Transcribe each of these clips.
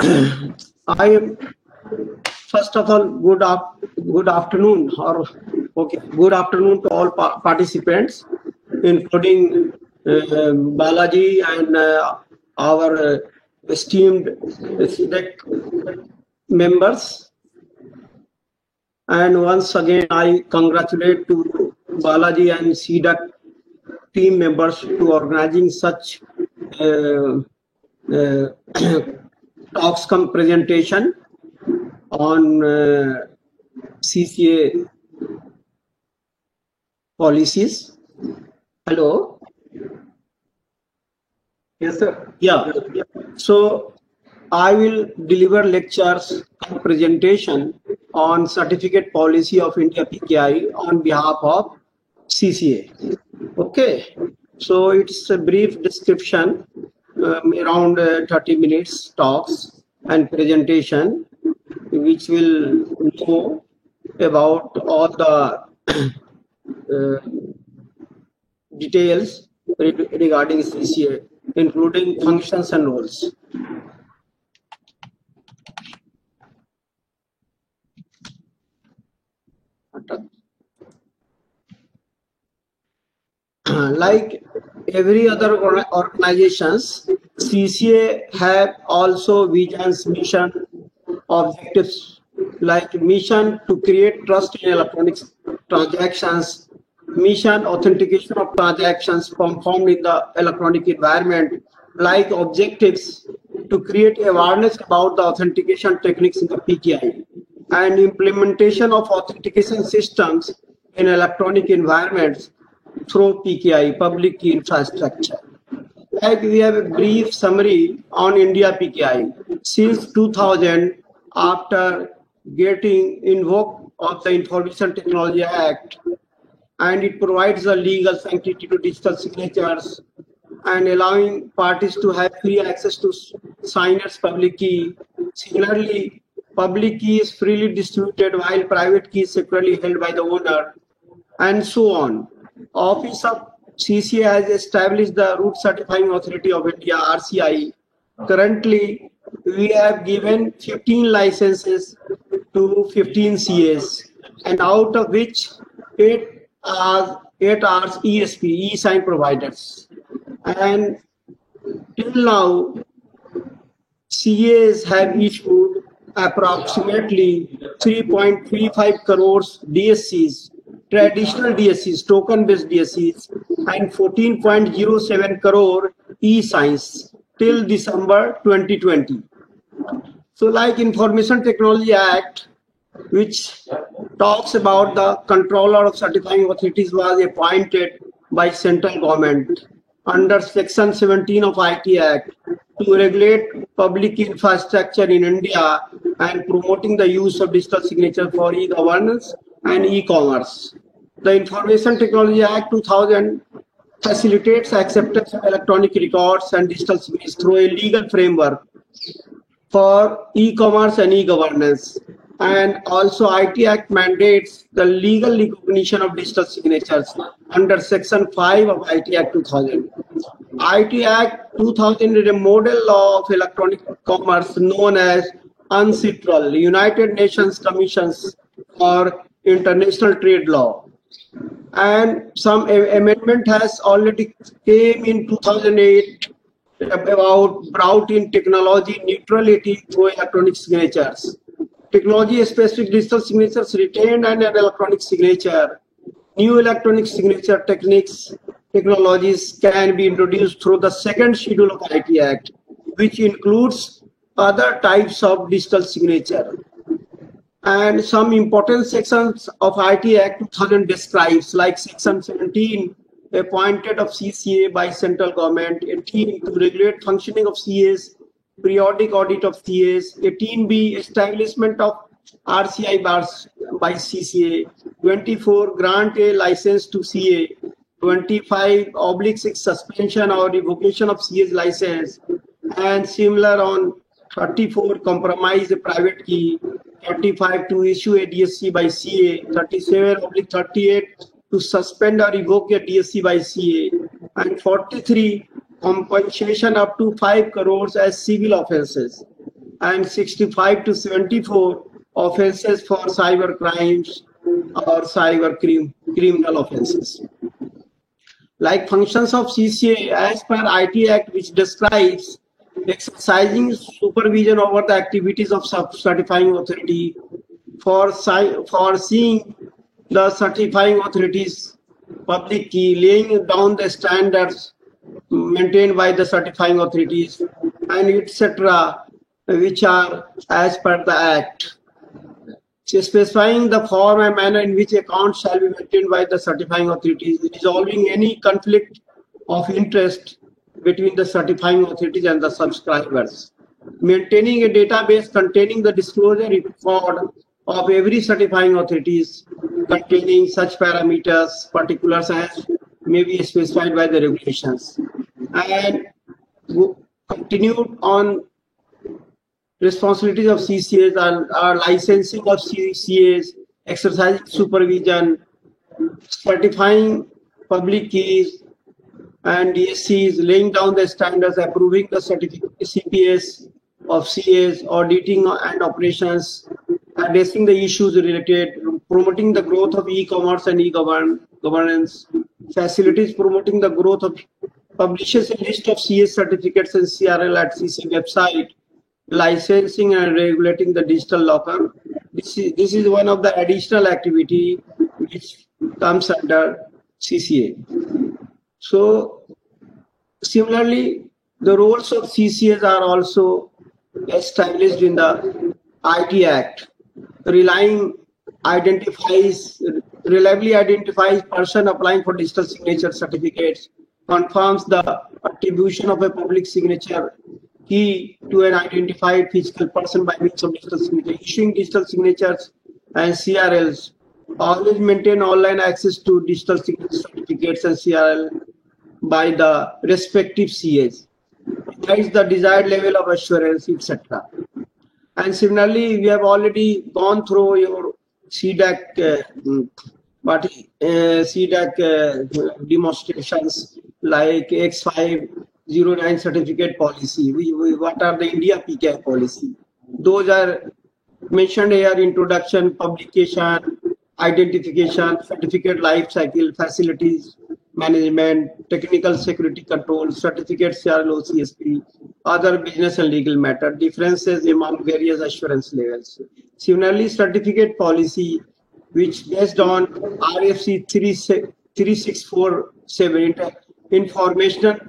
I am first of all good afternoon good afternoon to all participants, including Balaji and our esteemed SEDEC members. And once again, I congratulate to Balaji and SEDEC team members to organizing such talks come presentation on CCA policies. Hello. Yes, sir. Yeah. So I will deliver lectures presentation on certificate policy of India PKI on behalf of CCA. Okay. So it's a brief description, around 30 minutes talks and presentation, which will know about all the details regarding CCA, including functions and roles. Like every other organizations, CCA have also visions, mission, objectives, like mission to create trust in electronic transactions, mission authentication of transactions performed in the electronic environment, like objectives to create awareness about the authentication techniques in the PKI, and implementation of authentication systems in electronic environments through PKI, public key infrastructure. Like we have a brief summary on India PKI. Since 2000, after getting invoked of the Information Technology Act, and it provides a legal sanctity to digital signatures and allowing parties to have free access to signers' public key. Similarly, public key is freely distributed while private key is securely held by the owner, and so on. Office of CCA has established the Root Certifying Authority of India, RCI. Currently, we have given 15 licenses to 15 CAs, and out of which 8 are ESP, e-sign providers. And till now, CAs have issued approximately 3.35 crores DSCs, traditional DSCs, token-based DSCs, and 14.07 crore e-signs till December 2020. So like Information Technology Act, which talks about the controller of certifying authorities, was appointed by central government under Section 17 of IT Act to regulate public infrastructure in India and promoting the use of digital signature for e-governance and e-commerce. The Information Technology Act 2000 facilitates acceptance of electronic records and digital signatures through a legal framework for e-commerce and e-governance. And also IT Act mandates the legal recognition of digital signatures under Section 5 of IT Act 2000. IT Act 2000 is a model law of electronic commerce known as UNCITRAL, United Nations Commissions for International Trade Law. And some amendment has already came in 2008 about brought in technology neutrality through electronic signatures. Technology-specific digital signatures retained and an electronic signature. New electronic signature technologies can be introduced through the second schedule of IT Act, which includes other types of digital signature. And some important sections of IT Act 2000 describes, like Section 17, appointed of CCA by central government, 18 to regulate functioning of CAs, periodic audit of CAs, 18B, establishment of RCI bars by CCA, 24, grant a license to CA, 25/6, suspension or revocation of CA's license, and similar on 34, compromise a private key, 35, to issue a DSC by CA, 37/38, to suspend or revoke a DSC by CA, and 43, compensation up to 5 crores as civil offences. and 65 to 74 offenses for cyber crimes or cyber criminal offenses. Like functions of CCA as per IT Act, which describes exercising supervision over the activities of certifying authority, for seeing the certifying authorities public key, laying down the standards maintained by the certifying authorities, and etc., which are as per the Act. Specifying the form and manner in which accounts shall be maintained by the certifying authorities, resolving any conflict of interest between the certifying authorities and the subscribers, maintaining a database containing the disclosure record of every certifying authorities containing such parameters, particulars as may be specified by the regulations, and continued on responsibilities of CCAs are licensing of CCAs, exercising supervision, certifying public keys and DSCs, laying down the standards, approving the CPS of CAs, auditing and operations, addressing the issues related, promoting the growth of e-commerce and e-governance, facilities promoting the growth of, publishes a list of CS certificates and CRL at CC website, licensing and regulating the digital locker. This is one of the additional activity which comes under CCA. So similarly, the roles of CCAs are also established in the IT Act. Reliably identifies person applying for digital signature certificates, confirms the attribution of a public signature key to an identified physical person by means of digital signature, issuing digital signatures and CRLs, always maintain online access to digital signature certificates and CRL by the respective CAs, provides the desired level of assurance, etc. And similarly, we have already gone through your CDAC, demonstrations like X509 certificate policy. What are the India PKI policy? Those are mentioned here: introduction, publication, identification, certificate life cycle, facilities management, technical security control, certificate CRLO CSP, other business and legal matter, differences among various assurance levels. Similarly, certificate policy, which based on RFC 3647, information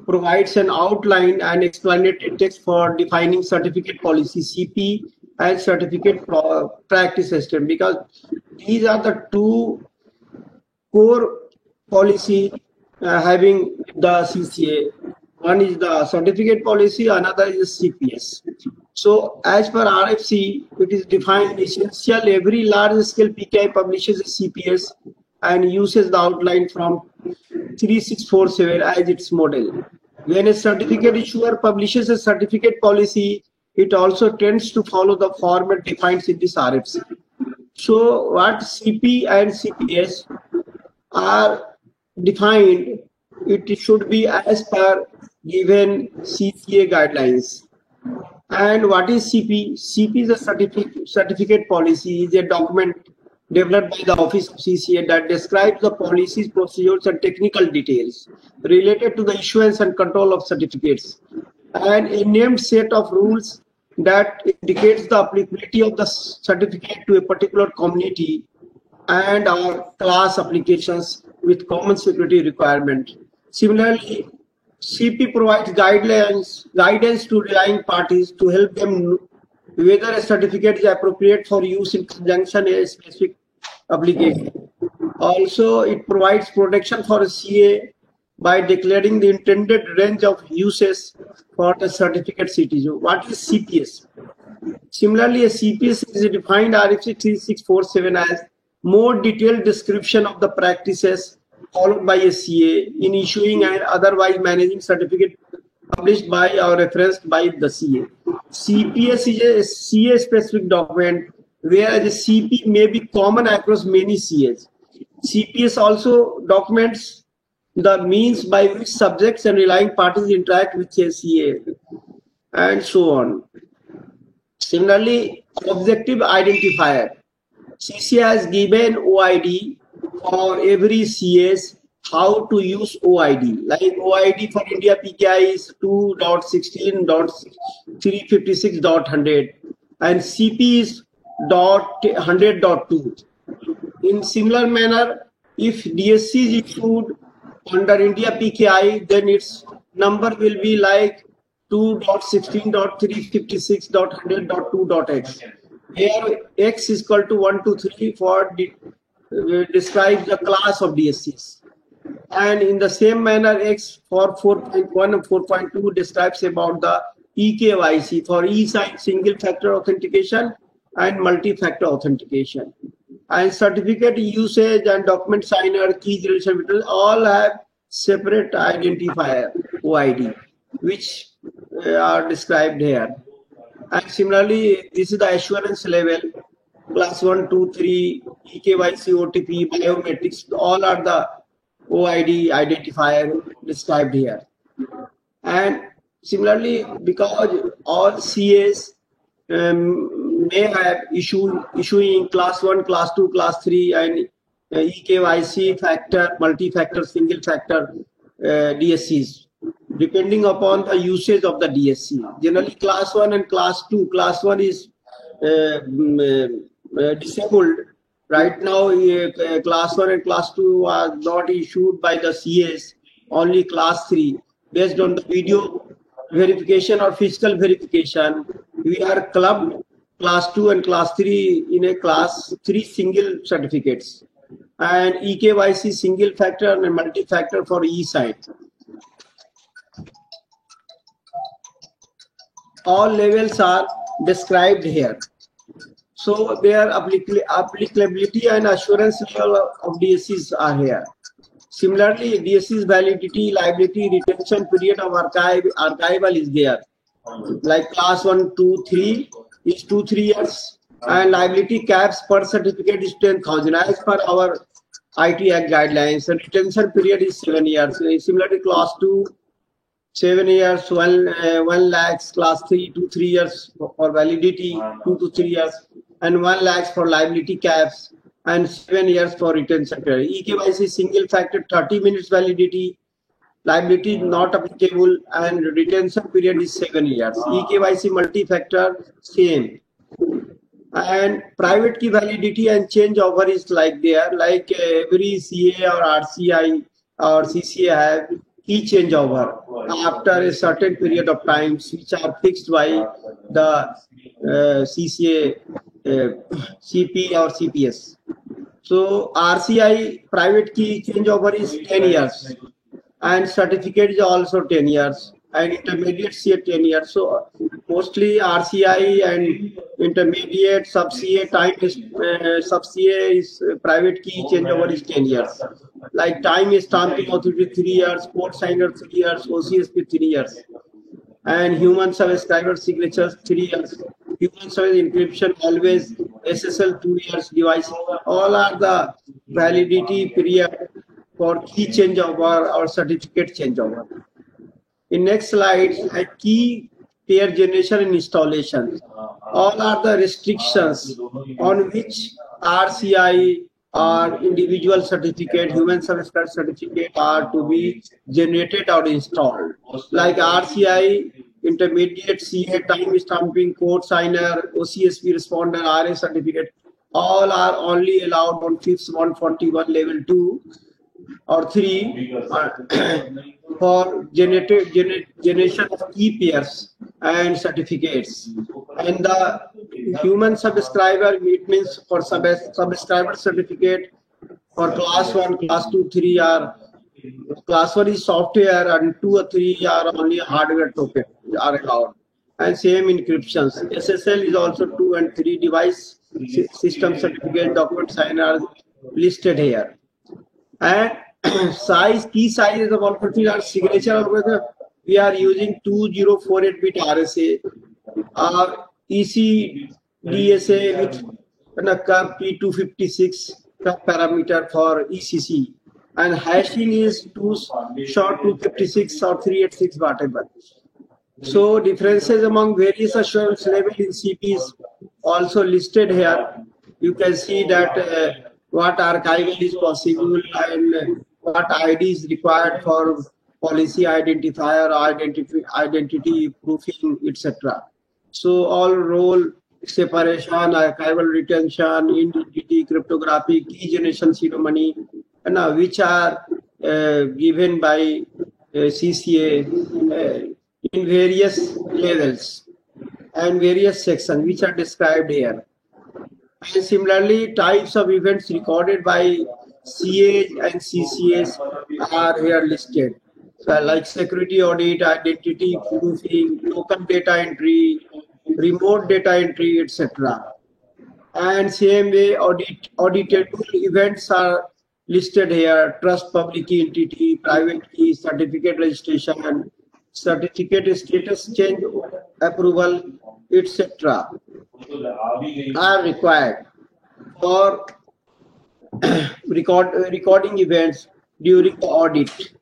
provides an outline and explanatory text for defining certificate policy CP and certificate practice system, because these are the two core policy having the CCA. One is the certificate policy, another is CPS. So as per RFC, it is defined essential every large scale PKI publishes a CPS and uses the outline from 3647 as its model. When a certificate issuer publishes a certificate policy, it also tends to follow the format defined in this RFC. So what CP and CPS are defined, it should be as per given CCA guidelines. And what is CP? CP is a certificate policy, is a document developed by the Office of CCA that describes the policies, procedures, and technical details related to the issuance and control of certificates, and a named set of rules that indicates the applicability of the certificate to a particular community and our class applications with common security requirement. Similarly, CP provides guidance to relying parties to help them know whether a certificate is appropriate for use in conjunction with a specific application. Also, it provides protection for a CA by declaring the intended range of uses for the certificate CTU. What is CPS? Similarly, a CPS is defined RFC 3647 as more detailed description of the practices followed by a CA in issuing and otherwise managing certificate published by or referenced by the CA. CPS is a CA specific document, whereas a CP may be common across many CAs. CPS also documents the means by which subjects and relying parties interact with a CA, and so on. Similarly, objective identifier. CC has given OID for every CS how to use OID. Like OID for India PKI is 2.16.356.100 and CP is .100.2. In similar manner, if DSC is issued under India PKI, then its number will be like 2.16.356.100.2.x. Here x is equal to 1 to 3 for describes the class of DSCs. And in the same manner, x for 4.1 and 4.2 describes about the eKYC for e-sign single factor authentication and multi-factor authentication. And certificate usage and document signer, key generation, all have separate identifier OID, which are described here. And similarly, this is the assurance level, class 1, 2, 3, eKYC, OTP, biometrics, all are the OID identifier described here. And similarly, because all CAs may have issuing class 1, class 2, class 3, and eKYC factor, multi-factor, single factor DSCs, depending upon the usage of the DSC. Generally, class 1 and class 2. Class 1 is disabled. Right now, class 1 and class 2 are not issued by the CAs, only class 3. Based on the video verification or physical verification, we are clubbed class 2 and class 3 in a class 3 single certificates. And eKYC single factor and multi-factor for e-sign. All levels are described here. So their applicability and assurance level of DSCs are here. Similarly, DSC's validity, liability, retention period of archival is there. Like class 1, 2, 3 is 2-3 years, and liability caps per certificate is 10,000 as per our IT Act guidelines. And retention period is 7 years. Similarly, class 2, 7 years, 1 lakhs, class 3, 2-3 years for validity, 2 to 3 years, and 1 lakhs for liability caps, and 7 years for retention period. eKYC single factor 30 minutes validity, liability not applicable, and retention period is 7 years. eKYC multi-factor same. And private key validity and changeover is like there, like every CA or RCI or CCA have key changeover after a certain period of time, which are fixed by the CCA, CP or CPS. So RCI private key changeover is 10 years, and certificate is also 10 years, and intermediate CA 10 years. So mostly RCI and intermediate sub-CA time is sub-CA is private key changeover is 10 years. Like time is stamping authority 3 years, code signer 3 years, OCSP 3 years, and human subscriber signatures 3 years. Human service encryption always SSL 2 years device. All are the validity period for key changeover or certificate changeover. In next slide, like key pair generation and installation. All are the restrictions on which RCI or individual certificate, human service card certificate are to be generated or installed. Like RCI, intermediate CA, time stamping, code signer, OCSP responder, RA certificate, all are only allowed on FIPS 141 level 2 or 3 for generation of key pairs and certificates. And the human subscriber, it means for subscriber certificate for class 1, class 2, 3 are class 1 is software, and 2 or 3 are only hardware token are allowed. And same encryptions. SSL is also 2 and 3 device system certificate document signer listed here. And size, key sizes of all particular signature algorithm, we are using 2048-bit RSA, ECDSA with P256 parameter for ECC, and hashing is 2 short 256 or 386 whatever. So differences among various assurance level in CP is also listed here. You can see that what archival is possible and what ID is required for policy identifier, identity proofing, etc. So all role separation, archival retention, identity cryptography, key generation ceremony, and which are given by CCA in various levels and various sections which are described here. And similarly, types of events recorded by CAs and CCAs are here listed. So like security audit, identity proofing, token data entry, remote data entry, etc. And same way, auditable events are listed here: trust, public key entity, private key, certificate registration, certificate status change, approval, etc. are required for recording events during the audit.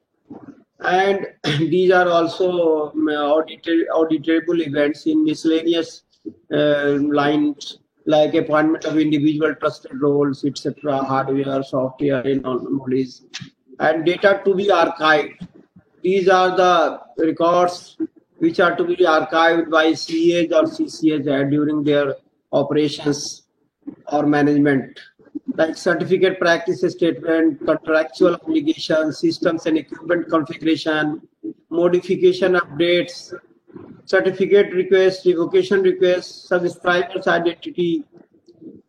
And these are also auditable events in miscellaneous lines like appointment of individual trusted roles, etc., hardware, software, and knowledge, and data to be archived. These are the records which are to be archived by CAs or CCAs during their operations or management, like certificate practice statement, contractual obligations, systems and equipment configuration, modification updates, certificate request, revocation request, subscriber's identity,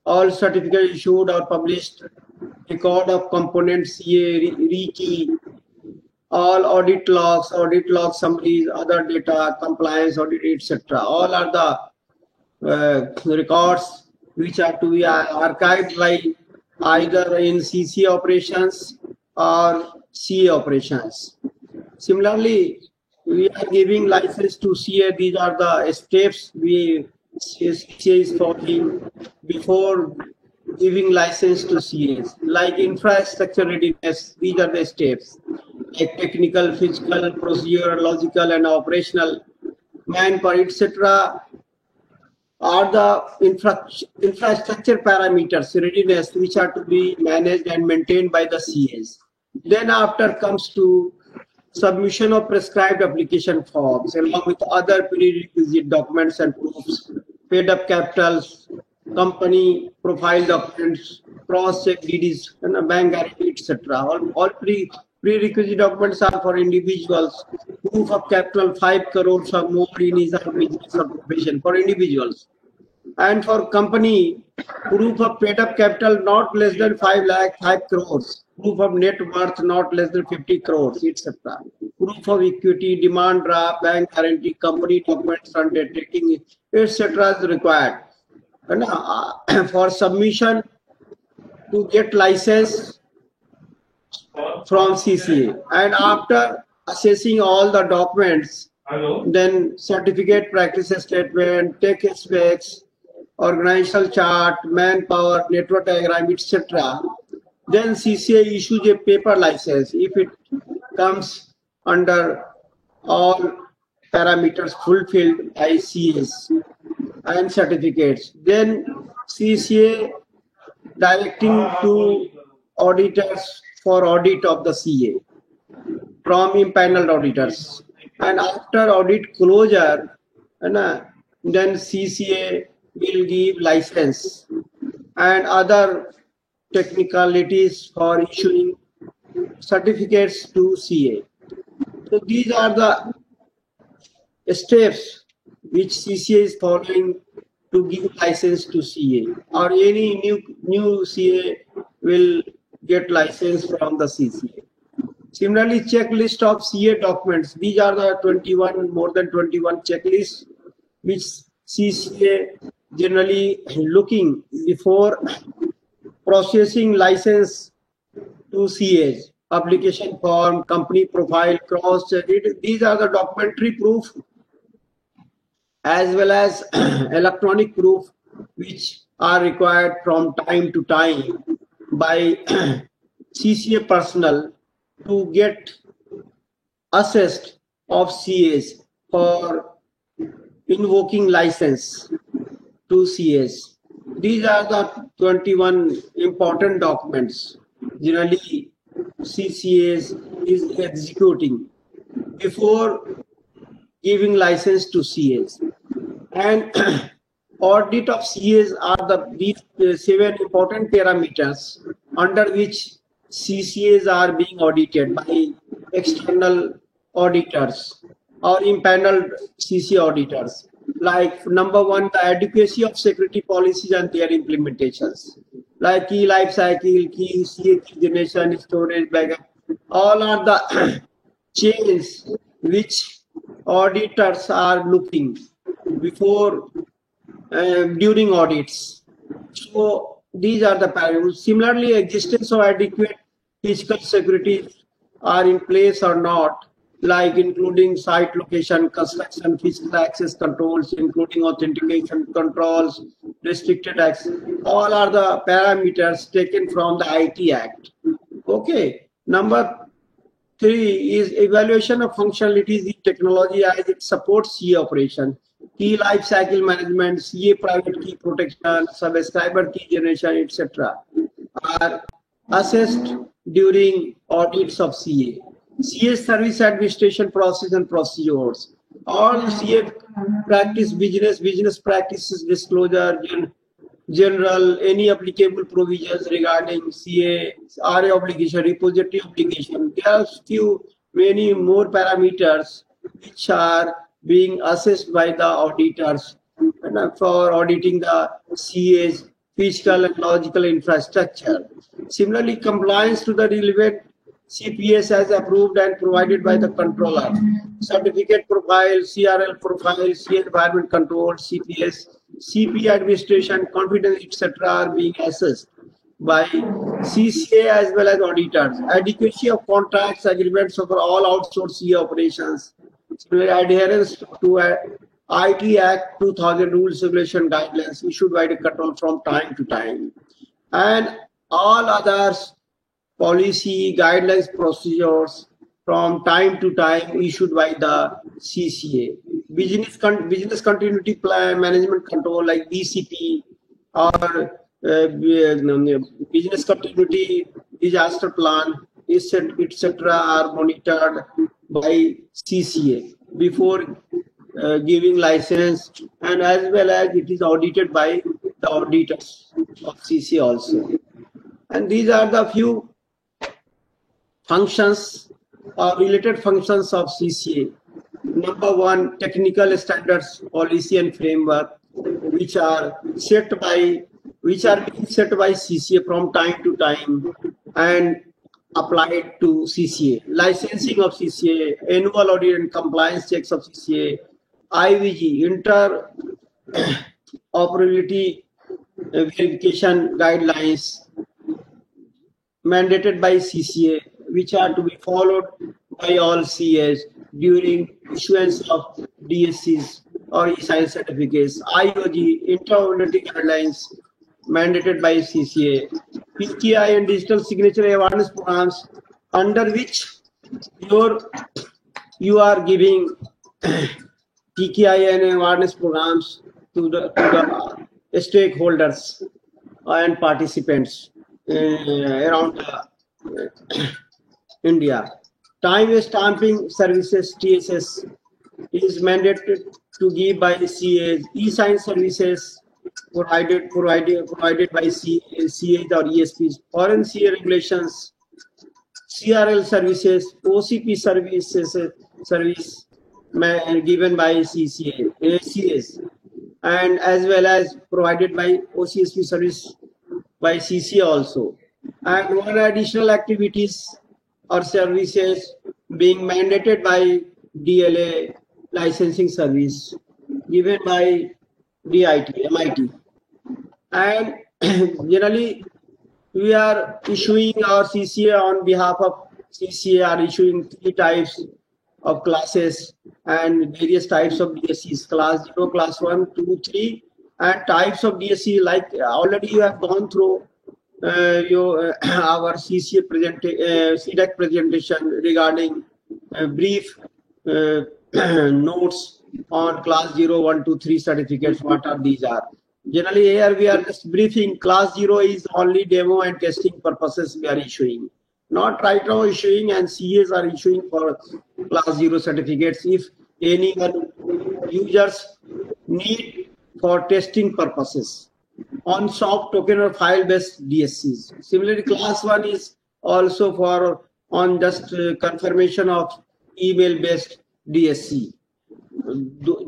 all certificates issued or published, record of component CA, rekey, all audit logs, summaries, other data, compliance audit, etc. All are the records which are to be archived by either in CC operations or CA operations. Similarly, we are giving license to CA. These are the steps CA is following before giving license to CAs. Like infrastructure readiness, these are the steps. Like technical, physical, procedural, logical, and operational, manpower, etc. are the infrastructure parameters, readiness, which are to be managed and maintained by the CAs. Then after comes to submission of prescribed application forms along with other prerequisite documents and proofs, paid up capitals, company profile documents, cross-check DDs, and a bank guarantee, etc. All prerequisite documents are for individuals. Proof of capital 5 crores or more in his or business or profession for individuals. And for company, proof of paid up capital not less than 5 lakh, 5 crores. Proof of net worth not less than 50 crores, etc. Proof of equity, demand draft, bank guarantee, company documents, undertaking, etc. is required. And for submission to get license from CCA. And after assessing all the documents, then certificate, practice statement, tech specs, organizational chart, manpower, network diagram, etc. Then CCA issues a paper license if it comes under all parameters fulfilled by CAs and certificates. Then CCA directing to auditors for audit of the CA from impaneled auditors. And after audit closure, then CCA will give license and other technicalities for issuing certificates to CA. So these are the steps which CCA is following to give license to CA, or any new CA will get license from the CCA. Similarly, checklist of CA documents. These are the more than 21 checklists which CCA generally looking before processing license to CAs. Application form, company profile, cross check. These are the documentary proof as well as electronic proof which are required from time to time by CCA personnel to get assessed of CAs for invoking license to CAs. These are the 21 important documents generally CCAs is executing before giving license to CAs. And audit of CAs are these 7 important parameters under which CCAs are being audited by external auditors or impaneled CCA auditors. Like number 1, the adequacy of security policies and their implementations. Like key life cycle, key CA key generation, storage, backup. All are the chains which auditors are looking before during audits. So these are the parameters. Similarly, existence of adequate physical security are in place or not, like including site location, construction, physical access controls, including authentication controls, restricted access. All are the parameters taken from the IT Act. Okay. Number 3 is evaluation of functionalities in technology as it supports CA operation. Key life cycle management, CA private key protection, subscriber key generation, etc. are assessed during audits of CA. CA service administration process and procedures. All CA practice, business practices, disclosure, general, any applicable provisions regarding CA, RA obligation, repository obligation. There are many more parameters which are being assessed by the auditors for auditing the CA's physical and logical infrastructure. Similarly, compliance to the relevant CPS as approved and provided by the controller. Certificate profile, CRL profile, CA environment control, CPS, CP administration, confidence, etc. are being assessed by CCA as well as auditors. Adequacy of contracts, agreements over all outsourced CA operations. Adherence to IT Act 2000 rules, regulation, guidelines issued by the control from time to time. And all others, policy, guidelines, procedures from time to time issued by the CCA. Business continuity plan, management control like BCP or business continuity disaster plan, etc. are monitored by CCA before giving license, and as well as it is audited by the auditors of CCA also. And these are the few functions or related functions of CCA. Number 1, technical standards, policy and framework, which are being set by CCA from time to time and applied to CCA. Licensing of CCA, annual audit and compliance checks of CCA, IVG, interoperability verification guidelines mandated by CCA, which are to be followed by all CAs during issuance of DSCs or e-sign certificates. IOG, interoperability guidelines mandated by CCA. PKI and digital signature awareness programs under which you are giving PKI and awareness programs to the stakeholders and participants around India. Time stamping services, TSS, is mandated to give by CAs. E-sign services provided by CAs or ESPs. Foreign CA regulations, CRL services, OCP service given by CAs, and as well as provided by OCSP service by CCA also. And one additional activities or services being mandated by DLA licensing service given by MIT. And generally, we are issuing our CCA on behalf of CCA are issuing 3 types of classes and various types of DSCs, class 0, class 1, 2, 3, and types of DSC like already you have gone through our CCA CDAC presentation regarding brief notes on class 0, 1, 2, 3 certificates. What are these are? Generally, here we are just briefing. Class 0 is only demo and testing purposes we are issuing. Not right now issuing, and CAs are issuing for class 0 certificates if any users need for testing purposes on soft token or file based DSCs. Similarly, class 1 is also for on just confirmation of email based DSC.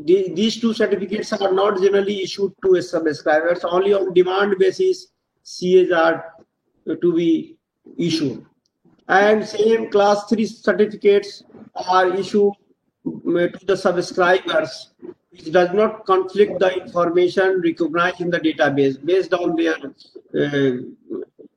These two certificates are not generally issued to subscribers. Only on demand basis CAs are to be issued. And same class 3 certificates are issued to the subscribers, which does not conflict the information recognized in the database based on their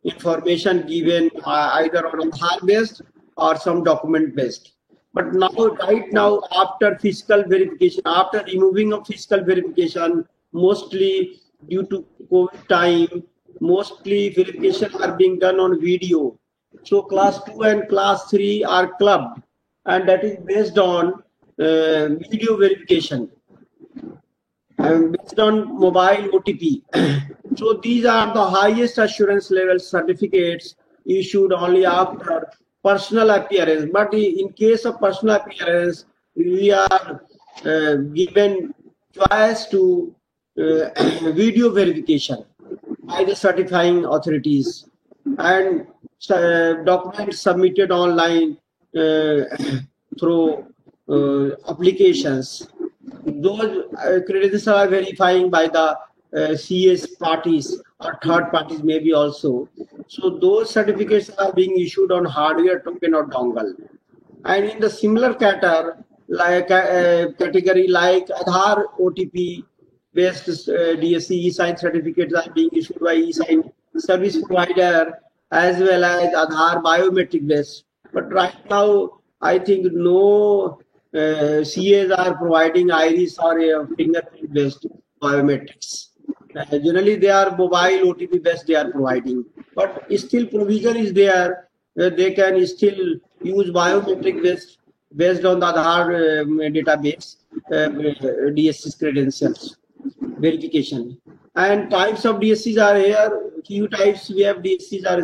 information given either on Aadhaar based or some document based. But now, right now, after physical verification, after removing of physical verification, mostly due to COVID time, mostly verification are being done on video. So class 2 and class 3 are clubbed, and that is based on video verification and based on mobile OTP. So these are the highest assurance level certificates issued only after personal appearance. But in case of personal appearance, we are given choice to video verification by the certifying authorities, and documents submitted online through applications. Those credentials are verifying by the CS parties or third parties maybe also. So those certificates are being issued on hardware token or dongle. And in the similar category like Aadhaar OTP based DSC eSign certificates are being issued by eSign service provider as well as Aadhaar biometric based. But right now, I think no CAs are providing iris or fingerprint based biometrics. Generally, they are mobile OTP based they are providing. But still provision is there. They can still use biometric based on the Aadhaar database, DSC credentials verification. And types of DSCs are here. Few types we have DSCs are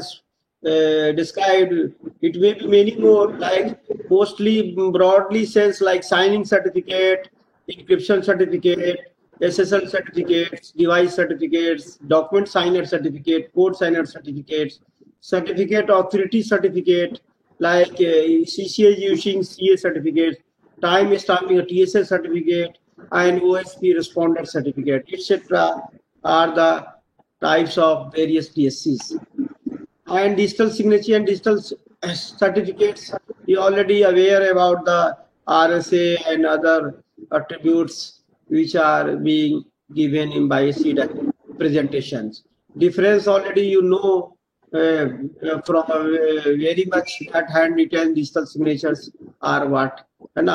described. It may be many more, like mostly broadly sense like signing certificate, encryption certificate, SSL certificates, device certificates, document signer certificate, code signer certificates, certificate authority certificate, like CCA using CA certificate, time stamping a TSA certificate, and OSP responder certificate, etc. are the types of various DSCs. And digital signature and digital certificates, you're already aware about the RSA and other attributes which are being given in by CDAC presentations. Difference already you know from very much that handwritten digital signatures are what. And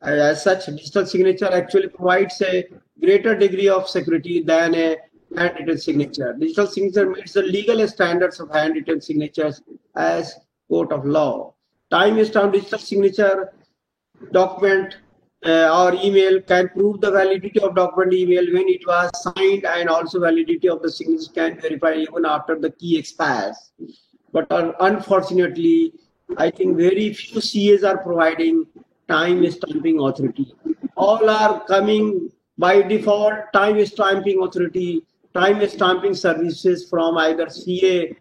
as such, digital signature actually provides a greater degree of security than a handwritten signature. Digital signature meets the legal standards of handwritten signatures as court of law. Time-stamped digital signature document or email can prove the validity of document email when it was signed, and also validity of the signature can verify even after the key expires. But unfortunately, I think very few CAs are providing time stamping authority. All are coming by default time stamping authority, time stamping services from either CA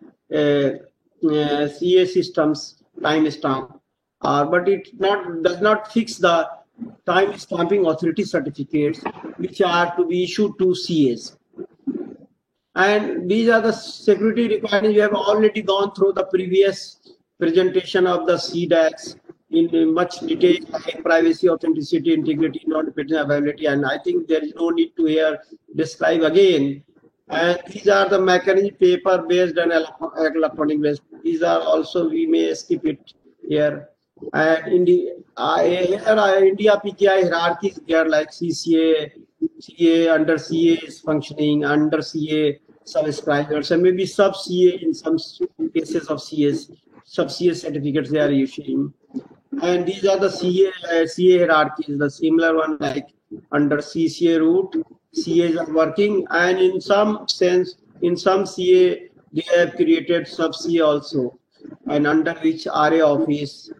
systems time stamp, but it does not fix the time stamping authority certificates which are to be issued to CAs. And these are the security requirements. We have already gone through the previous presentation of the CDACs in much detail, like privacy, authenticity, integrity, non-dependent availability, and I think there is no need to here describe again. And these are the mechanism paper-based and electronic-based. These are also, we may skip it here. And in the India PKI hierarchy is there, like CCA, CA under CA is functioning, under CA subscribers, and maybe sub CA in some cases of CAs, sub CA certificates they are issuing. And these are the CA hierarchies, the similar one like under CCA route. CAs are working, and in some sense, in some CA, they have created sub-CA also, and under which RA office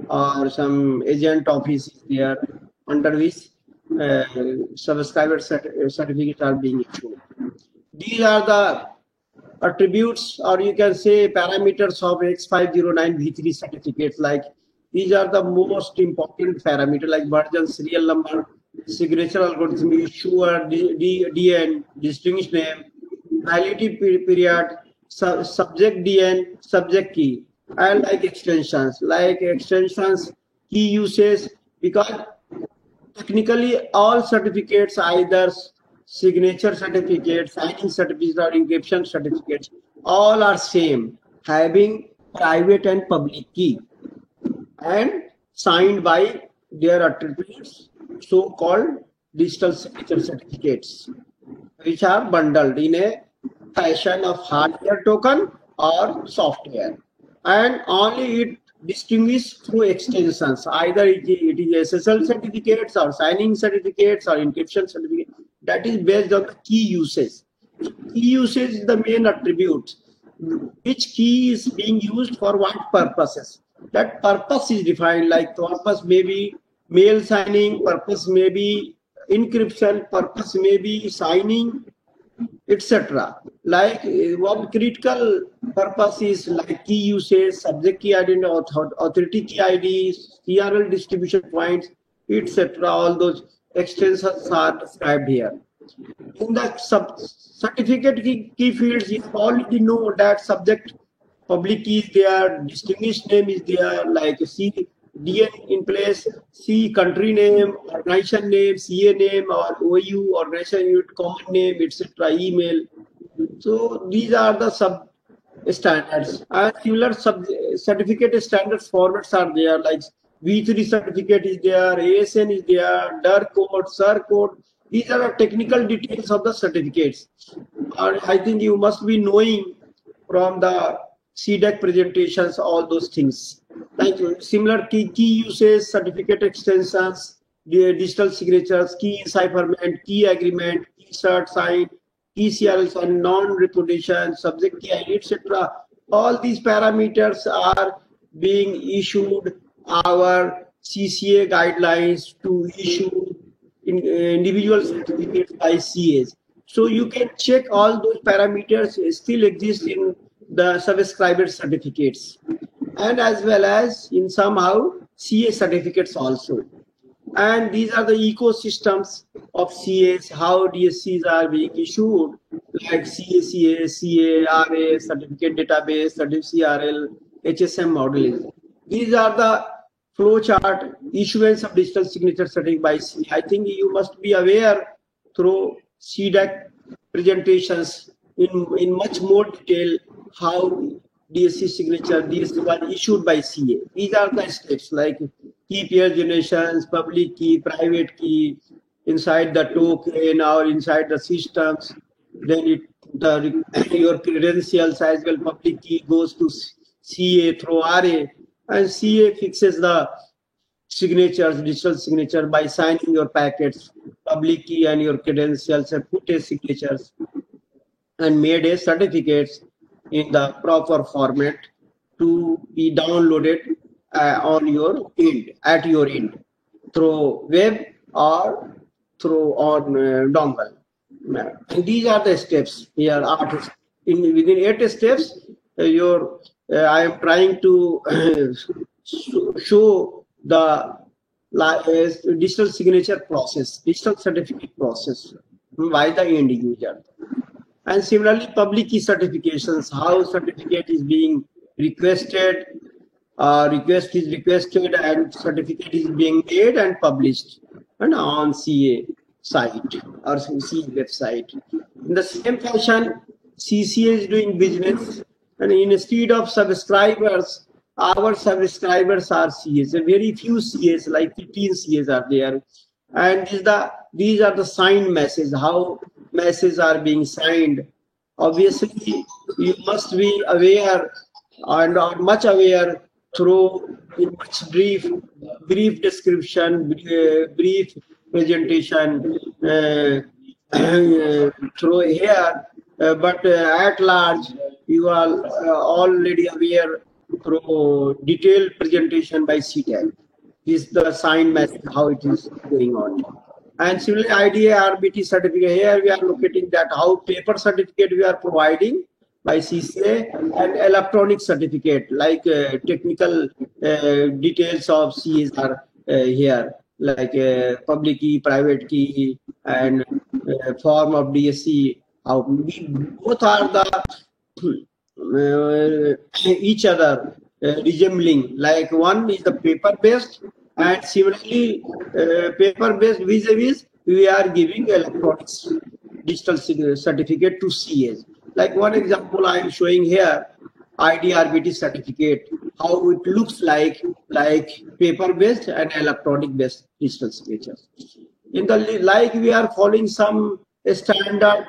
or some agent office is there, under which subscriber certificates are being issued. These are the attributes, or you can say parameters of X509V3 certificates. Like these are the most important parameter, like version, serial number, signature algorithm, issuer, DN, distinguished name, validity period, subject DN, subject key, and like extensions, key uses, because technically all certificates, either signature certificates, signing certificates, or encryption certificates, all are same, having private and public key and signed by their attributes, so-called digital signature certificates, which are bundled in a fashion of hardware token or software, and only it distinguished through extensions, either it is SSL certificates or signing certificates or encryption certificates. That is based on the key usage. Key usage is the main attribute. Which key is being used for what purposes? That purpose is defined, like purpose may be mail signing, purpose may be encryption, purpose may be signing, etc. Like one critical purpose is like key usage, subject key identity, authority key IDs, CRL distribution points, etc. All those extensions are described here. In the certificate key fields, you already know that subject public key is there, distinguished name is there, like C DN in place, C country name, organization name, CA name, or OU, organization unit, common name, etc., email. So these are the sub standards. And similar certificate standards formats are there, like V3 certificate is there, ASN is there, DER code, SIR code. These are the technical details of the certificates. I think you must be knowing from the CDEC presentations all those things. Thank you. Similar key uses, certificate extensions, digital signatures, key encipherment, key agreement, key cert sign, key CRL sign, non-repudiation, subject key ID, etc. All these parameters are being issued our CCA guidelines to issue individual certificates by CAs. So you can check all those parameters still exist in the subscriber certificates, and as well as in somehow CA certificates also. And these are the ecosystems of CAs, how DSCs are being issued, like CACA, CA, RA, certificate database, certificate CRL, HSM modeling. These are the flowchart issuance of digital signature certificate by CA. I think you must be aware through CDEC presentations in much more detail how DSC signature, DSC was issued by CA. These are the steps, like key pair generations, public key, private key, inside the token or inside the systems. Then your credentials as well, public key goes to CA through RA, and CA fixes the signatures, digital signature by signing your packets, public key and your credentials, and put a signatures and made a certificates in the proper format to be downloaded on your end, at your end, through web or through on dongle. And these are the steps here. Within 8 steps, I am trying to show the digital signature process, digital certificate process by the end user. And similarly, public key certifications, how certificate is being requested, request is requested, and certificate is being made and published and on CA site or CA website. In the same fashion, CCA is doing business, and instead of subscribers, our subscribers are CAs. Very few CAs, like 15 CAs are there. And these are the signed messages, how messages are being signed. Obviously, you must be aware and are much aware through much brief description, brief presentation through here, but at large, you are already aware through detailed presentation by CTEC. This is the signed message how it is going on. And similarly, IDA RBT certificate, here we are locating that how paper certificate we are providing by CCA and electronic certificate like technical details of CAs are here like public key, private key, and form of DSC. How both are the each other resembling. Like one is the paper based, and similarly paper based vis-a-vis we are giving electronics digital certificate to CAs. Like one example I am showing here, IDRBT certificate, how it looks like paper-based and electronic-based digital signatures. In the like we are following some standards,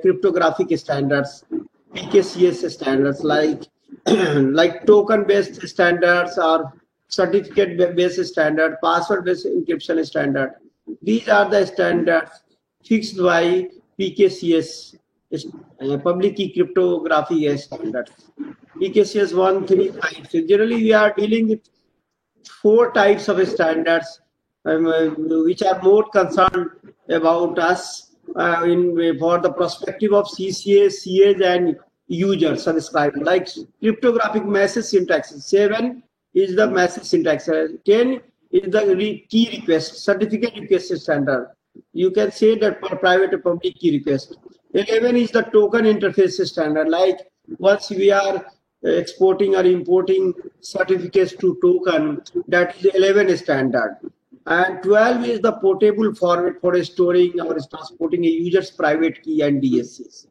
cryptographic standards, PKCS standards like like token-based standards or certificate-based standard, password-based encryption standard. These are the standards fixed by PKCS, public key cryptography standards. PKCS 1, 3, 5. So generally, we are dealing with 4 types of standards, which are more concerned about us for the perspective of CCA, CAs, and users subscribers. Like cryptographic message syntax. 7 is the message syntax. 10 is the key request, certificate request standard. You can say that for private and public key request. 11 is the token interface standard. Like once we are exporting or importing certificates to token, that is 11 standard. And 12 is the portable format for storing or transporting a user's private key and DSCs.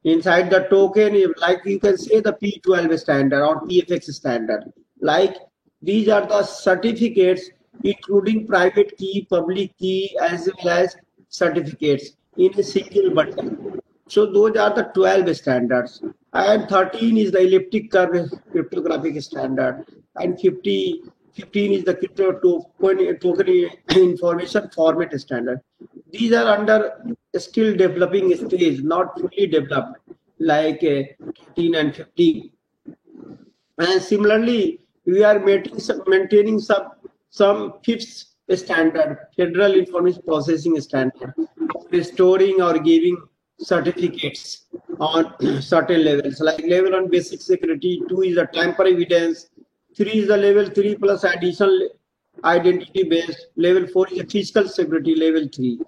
Inside the token, like you can say the P12 standard or PFX standard. Like these are the certificates including private key, public key, as well as certificates in a single button. So those are the 12 standards. And 13 is the elliptic curve cryptographic standard. And 15 is the token information format standard. These are under still developing stage, not fully developed, like 13 and 15. And similarly, we are maintaining some fifth standard, Federal Information Processing Standard, restoring or giving certificates on certain levels, like level 1 basic security, 2 is the tamper evidence, 3 is the level 3 plus additional identity based, level 4 is the physical security, level 3,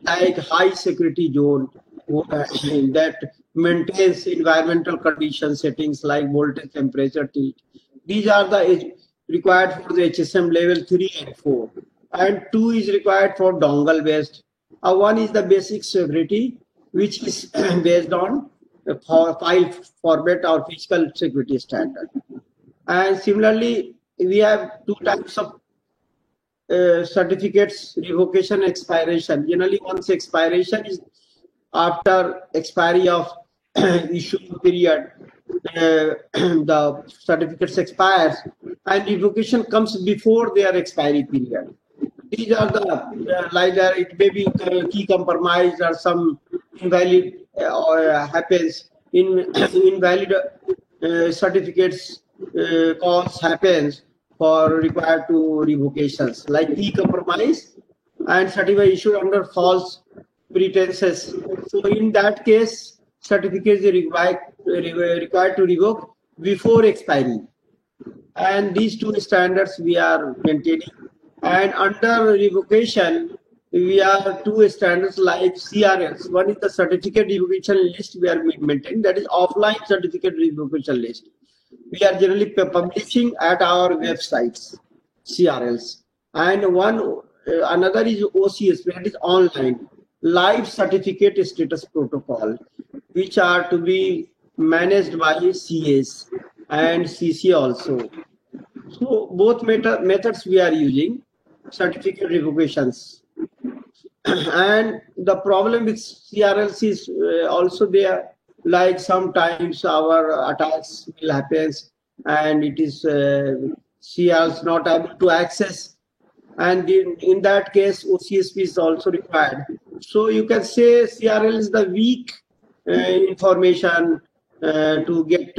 like high security zone that maintains environmental condition settings like voltage, temperature, heat. These are the required for the HSM level 3 and 4. And 2 is required for dongle based. 1 is the basic security, which is based on file format or physical security standard. And similarly, we have 2 types of certificates, revocation, expiration. Generally, once expiration is after expiry of issue period, the certificates expires, and revocation comes before their expiry period. These are the like it may be key compromise or some invalid happens in invalid certificates cause happens for required to revocations, like key compromise and certificate issued under false pretenses. So in that case, certificates are required to revoke before expiry. And these 2 standards we are maintaining. And under revocation, we are 2 standards like CRLs. One is the certificate revocation list we are maintaining, that is offline certificate revocation list. We are generally publishing at our websites, CRLs. And another is OCS, that is online, live certificate status protocol, which are to be managed by CAs and CCA also. So both methods we are using, certificate revocations. And the problem with CRLs is also there, like sometimes our attacks will happen and it is CRLs not able to access and in that case OCSP is also required. So you can say CRL is the weak information to get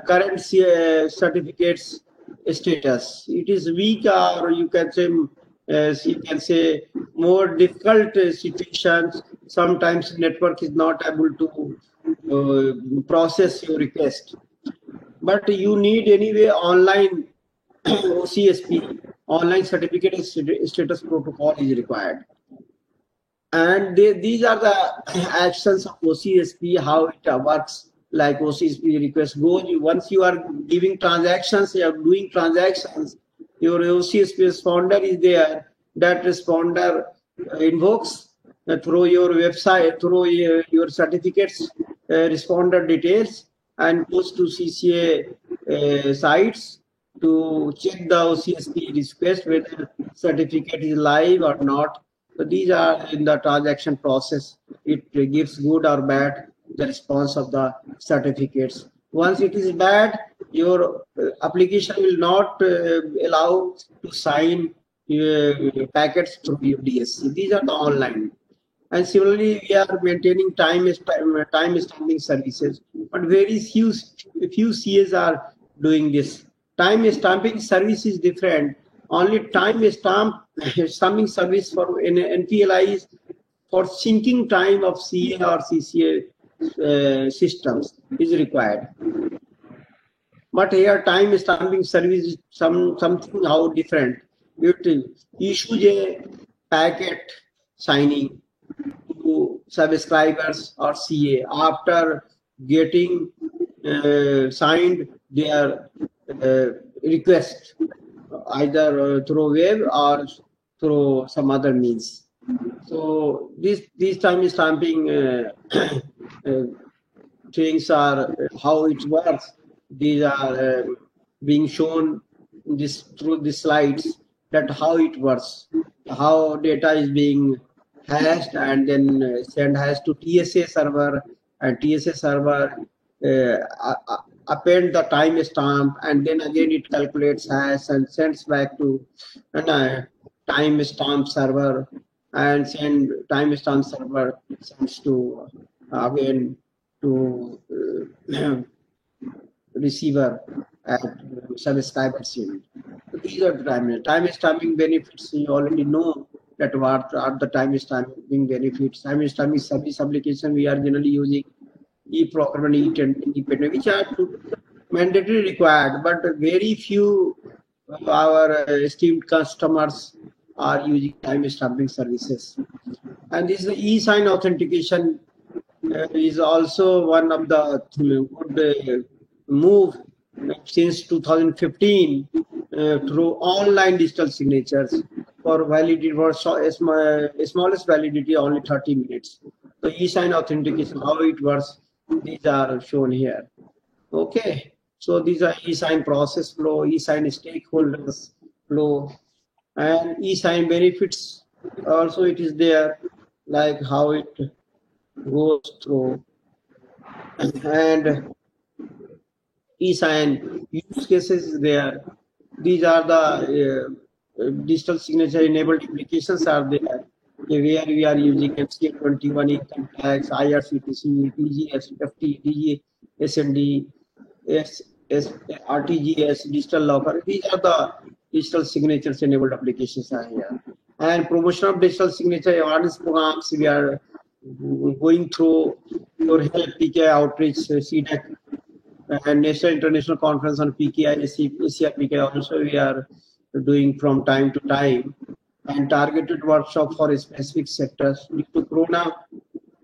current certificates status. It is weak, or you can say more difficult situations. Sometimes network is not able to process your request, but you need anyway online OCSP, online certificate status protocol is required. And these are the actions of OCSP, how it works. Like OCSP request goes, once you are giving transactions, you are doing transactions, your OCSP responder is there. That responder invokes through your website, through your certificates, responder details, and goes to CCA sites to check the OCSP request whether certificate is live or not. So these are in the transaction process. It gives good or bad the response of the certificates. Once it is bad, your application will not allow to sign packets through your DSC. These are the online. And similarly, we are maintaining time stamping services, but very few CAs are doing this. Time stamping service is different. Only stamping service for NPLI is for syncing time of CA or CCA systems is required. But here time stamping service is something how different. It issues a packet signing to subscribers or CA after getting signed their request either through web or through some other means. So these time stamping things are how it works. These are being shown through the slides, that how it works, how data is being hashed and then sent hash to TSA server, and TSA server append the timestamp, and then again it calculates hash and sends back to timestamp server, and send timestamp server sends to again to receiver at subscribers unit. So these are the time stamping benefits. You already know that what are the time stamping benefits. Time stamping service application we are generally using e-procurement, e-independent, which are mandatory required, but very few of our esteemed customers are using time stamping services. And this e-sign authentication is also one of the good move since 2015 through online digital signatures for validity for smallest validity only 30 minutes. So e-sign authentication, how it works, these are shown here. Okay, so these are e-sign process flow, e-sign stakeholders flow, and e-sign benefits also it is there, like how it goes through, and e-sign use cases there. These are the digital signature enabled applications are there, where we are using MCA 21, income tax, IRCTC, PGS, FT, DG, SND, RTGS, digital locker. These are the digital signatures enabled applications are here. And promotion of digital signature awareness programs we are going through your help PKI outreach, CDEC, and National International Conference on PKI, ACR PKI also we are doing from time to time, and targeted workshop for specific sectors. Due to Corona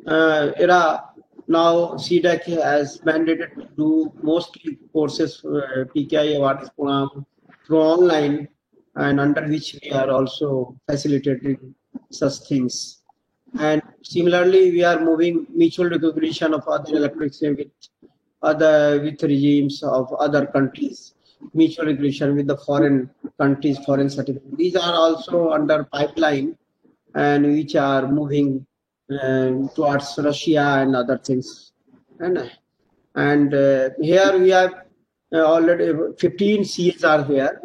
era, now CDEC has mandated to do mostly courses PKI awareness program through online, and under which we are also facilitating such things. And similarly, we are moving mutual recognition of other electronic with regimes of other countries, mutual recognition with the foreign countries, foreign certificate. These are also under pipeline, and which are moving towards Russia and other things. And here we have already 15 CAs are here,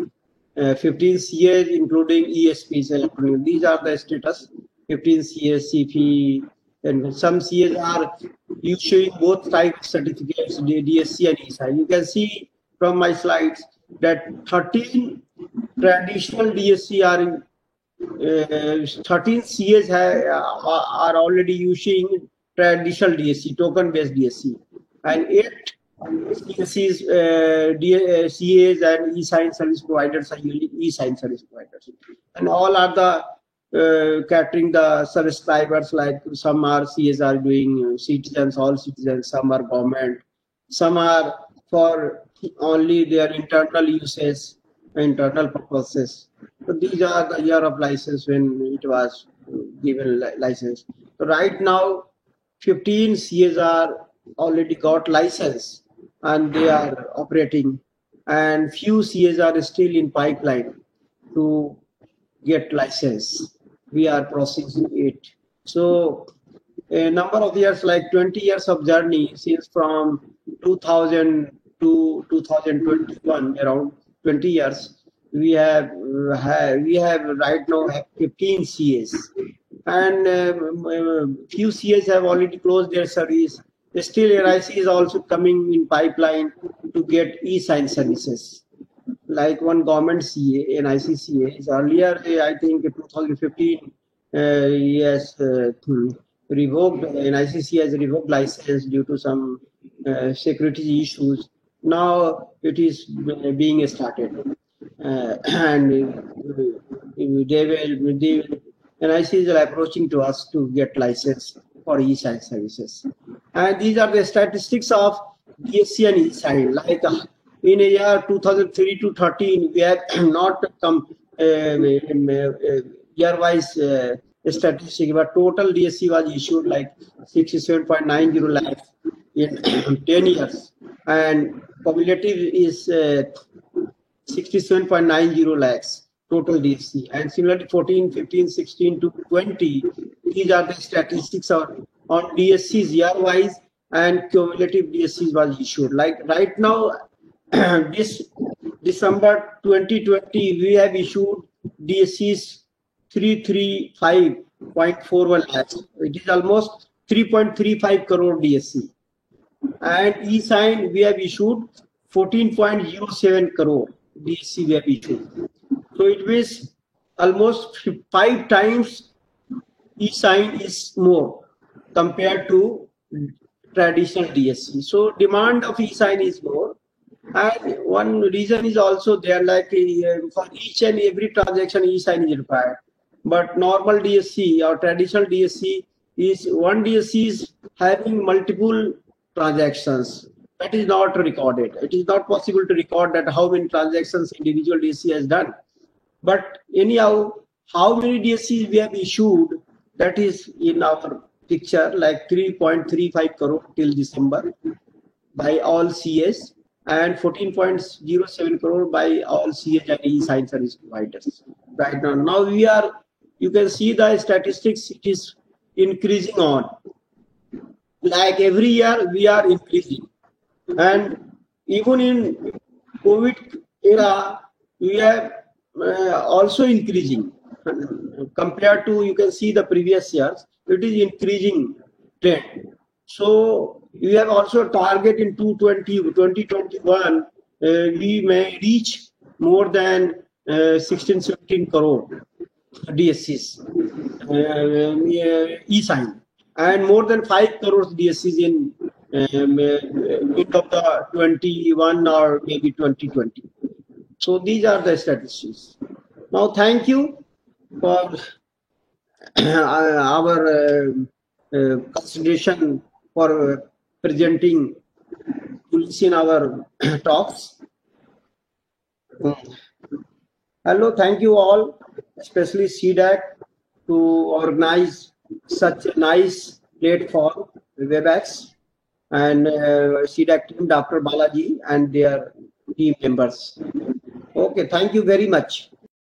15 CAs including ESPs electronic. These are the status. 15 CAs, CFE, and some CAs are issuing both types certificates, DSC and eSign. You can see from my slides that 13 traditional DSC are in 13 CAs are already using traditional DSC, token-based DSC, and 8 CAs, CAs and eSign service providers are using eSign service providers, and all are the catering the subscribers. Like some are CAs are doing citizens, all citizens. Some are government. Some are for only their internal uses, internal purposes. So these are the year of license when it was given license. So right now, 15 CAs are already got license and they are operating, and few CAs are still in pipeline to get license. We are processing it. So a number of years, like 20 years of journey since from 2000 to 2021, around 20 years. We have right now have 15 CAs, and few CAs have already closed their service. Still, NIC is also coming in pipeline to get eSign services. Like one government CA, NIC CA, is earlier, I think 2015, yes, revoked, NIC CA has revoked license due to some security issues. Now it is being started. And NIC is approaching to us to get license for eSign services. And these are the statistics of DSC and eSign. Like in a year 2003 to 13, we have not come year-wise statistic, but total DSC was issued like 67.90 lakhs in 10 years, and cumulative is 67.90 lakhs total DSC. And similarly 14, 15, 16 to 20, these are the statistics on DSCs year-wise, and cumulative DSCs was issued. Like right now, this December 2020, we have issued DSCs 335.41 lakhs. It is almost 3.35 crore DSC. And eSign, we have issued 14.07 crore DSC we have issued. So it means almost 5 times eSign is more compared to traditional DSC. So demand of eSign is more. And one reason is also there, like for each and every transaction eSign is required. But normal DSC or traditional DSC is one DSC is having multiple transactions. That is not recorded. It is not possible to record that how many transactions individual DSC has done. But anyhow, how many DSCs we have issued, that is in our picture, like 3.35 crore till December by all CAs, and 14.07 crore by all CAs and eSign service providers. Right now, we are, you can see the statistics, it is increasing on. Like every year we are increasing, and even in COVID era we are also increasing compared to, you can see the previous years, it is increasing trend. So we have also target in 2021 we may reach more than 16-17 crore DSCs eSign, and more than 5 crores DSCs in end of the 21 or maybe 2020. So these are the statistics. Now, thank you for our consideration for presenting in our talks. Hello, thank you all, especially CDAC, to organize such a nice platform, WebEx, and CDAC team, Dr. Balaji and their team members. Okay, thank you very much.